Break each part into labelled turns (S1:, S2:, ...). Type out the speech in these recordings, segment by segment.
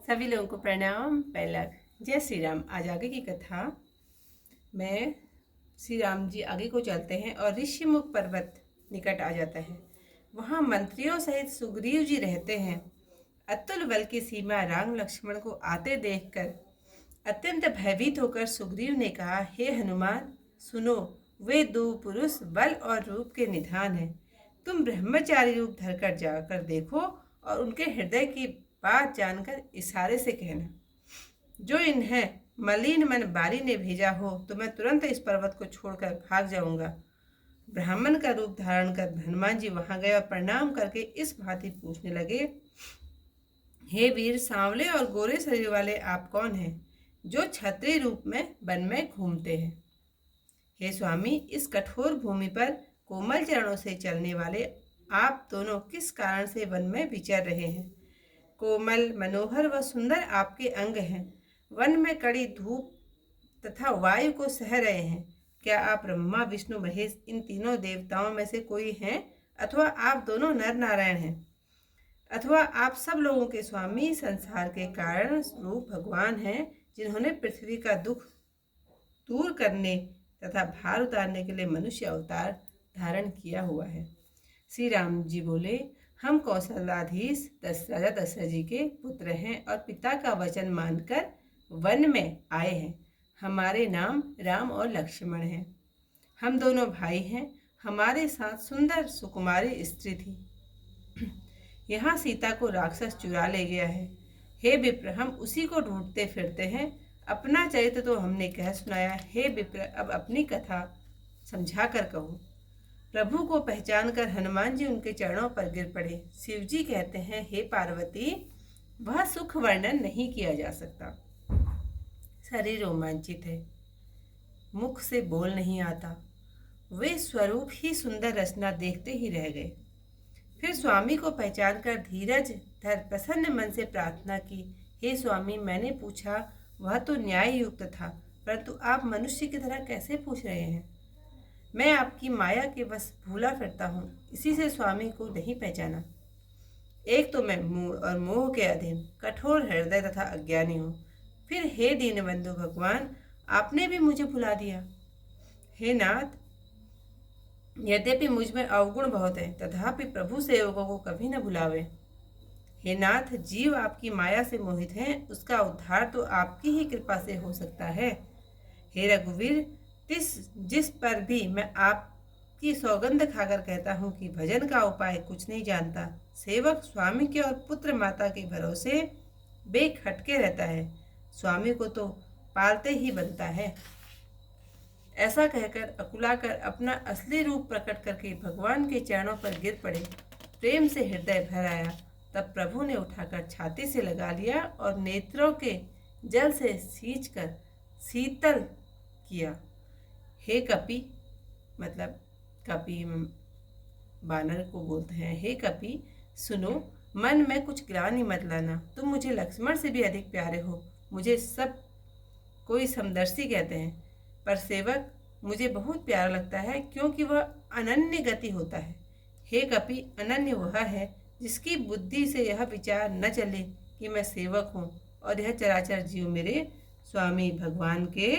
S1: सभी लोगों को प्रणाम। पहला जय श्री राम। आज आगे की कथा में श्री राम जी आगे को चलते हैं और ऋषिमुख पर्वत निकट आ जाता है। वहाँ मंत्रियों सहित सुग्रीव जी रहते हैं। अतुल बल की सीमा राम लक्ष्मण को आते देखकर अत्यंत भयभीत होकर सुग्रीव ने कहा, हे हनुमान, सुनो, वे दो पुरुष बल और रूप के निधान हैं। तुम ब्रह्मचारी रूप धरकर जाकर देखो और उनके हृदय की बात जानकर इशारे से कहना। जो इन्हें मलिन मन बाली ने भेजा हो तो मैं तुरंत इस पर्वत को छोड़कर भाग जाऊंगा। ब्राह्मण का रूप धारण कर हनुमान जी वहां गए और प्रणाम करके इस भांति पूछने लगे, हे वीर, सांवले और गोरे शरीर वाले आप कौन हैं जो क्षत्रिय रूप में वन में घूमते हैं? हे स्वामी, इस कठोर भूमि पर कोमल चरणों से चलने वाले आप दोनों किस कारण से वन में विचर रहे हैं? कोमल, मनोहर व सुंदर आपके अंग हैं। वन में कड़ी धूप तथा वायु को सह रहे हैं। क्या आप ब्रह्मा, विष्णु, महेश इन तीनों देवताओं में से कोई हैं, अथवा आप दोनों नर नारायण हैं, अथवा आप सब लोगों के स्वामी, संसार के कारण रूप भगवान हैं, जिन्होंने पृथ्वी का दुख दूर करने तथा भार उतारने के लिए मनुष्य अवतार धारण किया हुआ है? श्री राम जी बोले, हम कौशलाधीश राजा दशरथ जी के पुत्र हैं और पिता का वचन मानकर वन में आए हैं। हमारे नाम राम और लक्ष्मण हैं। हम दोनों भाई हैं। हमारे साथ सुंदर सुकुमारी स्त्री थी। यहाँ सीता को राक्षस चुरा ले गया है। हे विप्र, हम उसी को ढूंढते फिरते हैं। अपना चरित्र तो हमने कह सुनाया। हे विप्र, अब अपनी कथा समझा कर कहो। प्रभु को पहचान कर हनुमान जी उनके चरणों पर गिर पड़े। शिव जी कहते हैं, हे पार्वती, वह सुख वर्णन नहीं किया जा सकता। शरीर रोमांचित है, मुख से बोल नहीं आता। वे स्वरूप ही सुंदर रचना देखते ही रह गए। फिर स्वामी को पहचान कर धीरज धर प्रसन्न मन से प्रार्थना की, हे स्वामी, मैंने पूछा वह तो न्याय युक्त था, परंतु आप मनुष्य की तरह कैसे पूछ रहे हैं? मैं आपकी माया के बस भूला फिरता हूँ, इसी से स्वामी को नहीं पहचाना। एक तो मैं मूढ़ और मोह के अधीन कठोर हृदय तथा अज्ञानी हूँ। फिर हे दीनबंधु भगवान, आपने भी मुझे भुला दिया। हे नाथ, यद्यपि मुझ में अवगुण बहुत है, तथापि प्रभु सेवकों को कभी न भुलावे। हे नाथ, जीव आपकी माया से मोहित है, उसका उद्धार तो आपकी ही कृपा से हो सकता है। हे रघुवीर, जिस पर भी मैं आपकी सौगंध खाकर कहता हूँ कि भजन का उपाय कुछ नहीं जानता, सेवक स्वामी के और पुत्र माता के भरोसे बेखटके रहता है। स्वामी को तो पालते ही बनता है। ऐसा कहकर अकुलाकर अपना असली रूप प्रकट करके भगवान के चरणों पर गिर पड़े। प्रेम से हृदय भर आया। तब प्रभु ने उठाकर छाती से लगा लिया और नेत्रों के जल से सींचकर शीतल किया। हे कपि, मतलब कपि बानर को बोलते हैं, हे कपि, सुनो, मन में कुछ ग्लानि मत लाना। तुम मुझे लक्ष्मण से भी अधिक प्यारे हो। मुझे सब कोई समदर्शी कहते हैं, पर सेवक मुझे बहुत प्यारा लगता है, क्योंकि वह अनन्य गति होता है। हे कपि, अनन्य वह है जिसकी बुद्धि से यह विचार न चले कि मैं सेवक हूँ और यह चराचर जीव मेरे स्वामी भगवान के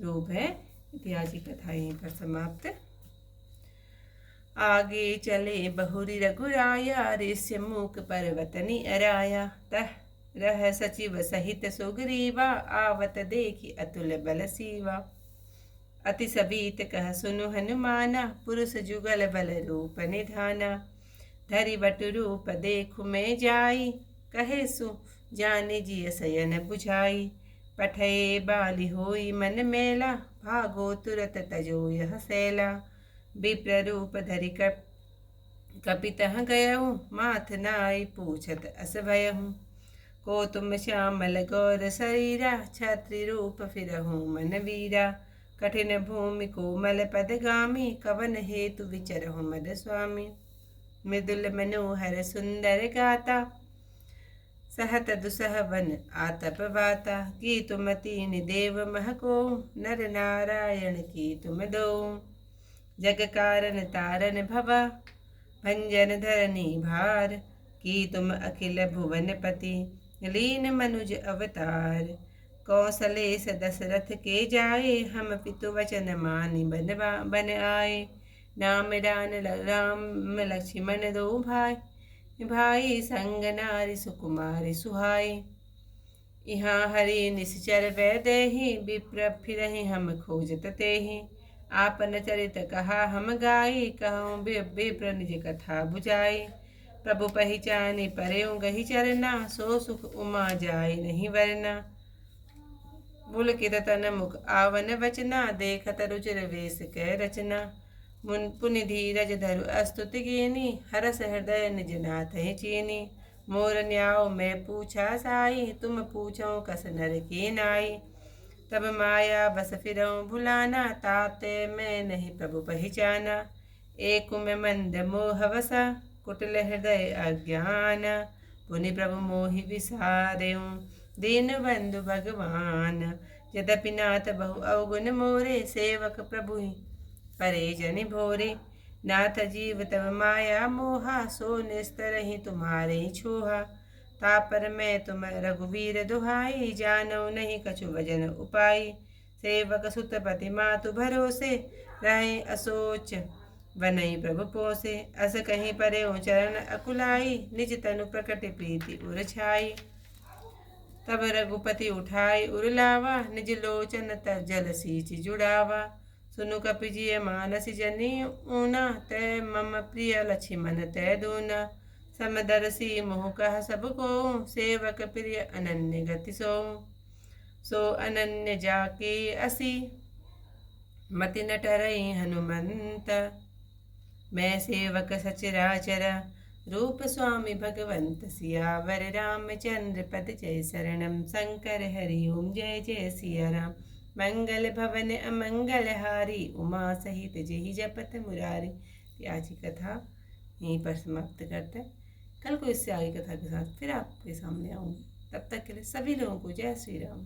S1: रूप है। इतिहास की कथा यहीं पर समाप्त। आगे चले बहुरी रघुराया, ऋष्य मुख पर्वतनि अराया। तह रह सचिव सहित सुग्रीवा, आवत देखी अतुल बल सीवा। अति सबीत कह सुनु हनुमाना, पुरुष जुगल बल रूप निधाना। धरि बटु रूप देखु मैं जाई, कहे सु जानि जिय शयन बुझाई। पठये बाली होई मन मेला, भागो तुरत तजो यह सैला। विप्र रूप धरि कपितः गयहु, माथ नाई पूछत अस भयहु। को तुम श्यामल गौर शरीरा, क्षत्रि रूप फिरहु मन वीरा। कठिन भूमि कोमल पदगामी, कवन हेतु विचरहु मद स्वामी। मृदुल मनोहर सुंदर गाता, सहत दुसह वन आतप बाता। की तुम तीन देव महको, नर नारायण की तुम दो। जग कारण तारन भवा, भंजन धरनी भार। की तुम अखिल भुवन पति, लीन मनुज अवतार। कौशलेश दशरथ के जाए, हम पितु वचन मानि बन आए। नाम राम लक्ष्मण दो भाई, भाई संग नारी सुकुमारी सुहाई। यहाँ हरि निश्चर वैदेही, विप्र फिरहि हम खोजत तेहि। आपन चरित कहा हम गाई, कहूँ विप्र निज कथा बुझाई। प्रभु पहिचानी परेऊ गही चरना, सो सुख उमा जाय नहीं वरना। पुलकित तन मुख आवन वचना, देखत रुचिर वेश कै रचना। मुन पुनि धीरज धरु अस्तुति कीनी, हरस हृदय निज नाथ चीनी। मोर न्याव मैं पूछा साई, तुम पूछो कस नर की नाई। तब माया बस फिरऊँ भुलाना, ताते मैं नहीं प्रभु पहचाना। एक में मंद मोह वसा, कुटिल हृदय अज्ञान। पुनि प्रभु मोहि विसारेऊँ, दीन बंधु भगवान। यद्यपि नाथ बहु अवगुण मोरे, सेवक प्रभु परे जनि भोरे। नाथ जीव तब माया मोहा, सो निस्तर ही तुम्हारे छोहा। तापर मैं तुम रघुवीर दुहाई, जानो नहीं कछु वजन उपाई। सेवक सुतपति मातु भरोसे, रहे असोच बनई प्रभु पोसे। अस कहीं परे चरण अकुलाई, निज तनु प्रकट प्रीति उर छाई। तब रघुपति उठाई उर लावा, निज लोचन तब जल सींच जुड़ावा। सुनु कपिजिय मानस जनी ऊना, तय मम प्रिय लक्ष्मण तय दूना। समदर्शी मोह कह सब को, सेवक प्रिय अनन्य गति सो अनन्य जाके असी, मति न टरई हनुमंत। मैं सेवक सचराचर, रूप स्वामी भगवंत सियावर। रामचंद्र पद जय शरणम, शंकर हरि ओम जय जय सिया राम। मंगल भवन अमंगल हारी, उमा सहित जहि जपत मुरारी। आज की कथा यहीं पर समाप्त करते हैं। कल को इससे आगे कथा के साथ फिर आपके सामने आऊँगी। तब तक के लिए सभी लोगों को जय श्री राम।